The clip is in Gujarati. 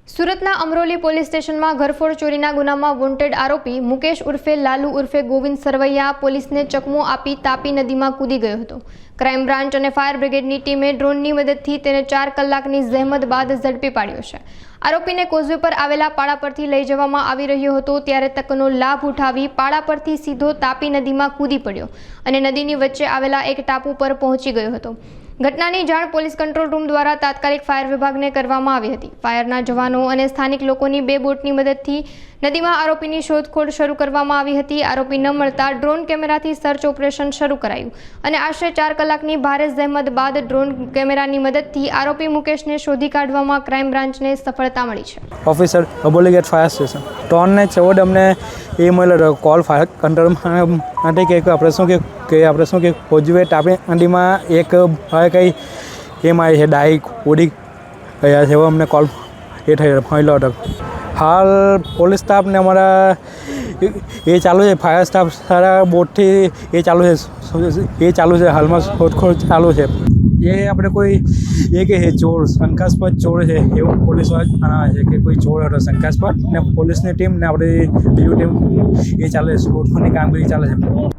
સુરતના અમરોલી પોલીસ સ્ટેશનમાં ઘરફોડ ચોરીના ગુનામાં વોન્ટેડ આરોપી મુકેશ ઉર્ફે લાલુ ઉર્ફે ગોવિંદ સરવૈયા પોલીસને ચકમો આપી તાપી નદીમાં કૂદી ગયો હતો। ક્રાઇમ બ્રાન્ચ અને ફાયર બ્રિગેડની ટીમે ડ્રોનની મદદથી તેને 4 કલાકની જહેમત બાદ ઝડપી પાડ્યો છે। આરોપીને કોઝવે પર આવેલા પાડા પરથી લઈ જવામાં આવી રહ્યો હતો ત્યારે તકનો લાભ ઉઠાવી પાડા પરથી સીધો તાપી નદીમાં કૂદી પડ્યો અને નદીની વચ્ચે આવેલા એક ટાપુ પર પહોંચી ગયો હતો। ઘટનાની જાણ પોલીસ કંટ્રોલ રૂમ દ્વારા તાત્કાલિક ફાયર વિભાગને કરવામાં આવી હતી। ફાયરના જવાનો અને સ્થાનિક લોકોની 2 બોટની મદદથી નદીમાં આરોપીની શોધખોળ શરૂ કરવામાં આવી હતી। આરોપી ન મળતા ડ્રોન કેમેરાથી સર્ચ ઓપરેશન શરૂ કરાયું અને આશરે 4 કલાકની ભારે જહેમત બાદ ડ્રોન કેમેરાની મદદથી આરોપી મુકેશને શોધી કાઢવામાં ક્રાઇમ બ્રાન્ચને સફળતા મળી છે। ऑफिसर अबोली गेट फायर स्टेशन टॉन ने 14 अमने ये મળેલો કોલ ફાયર કંટ્રોલ માટે કે આપણે શું કે કોઝવે તાપી નદીમાં એક હવે કંઈ એમાં છે ડાઈ ઉડી ગયા છે એવો અમને કોલ એ થયેલો હતો। હાલ પોલીસ સ્ટાફને અમારા એ ચાલુ છે, ફાયર સ્ટાફ સારા બોટથી એ ચાલુ છે હાલમાં શોધખોળ ચાલુ છે। એ આપણે કોઈ એ કે ચોર શંકાસ્પદ ચોર છે એવું પોલીસ જણાવે છે કે કોઈ ચોર હતો શંકાસ્પદ ને પોલીસની ટીમ ને આપણી બીજી ટીમ એ ચાલે શોધખોળની કામગીરી ચાલે છે।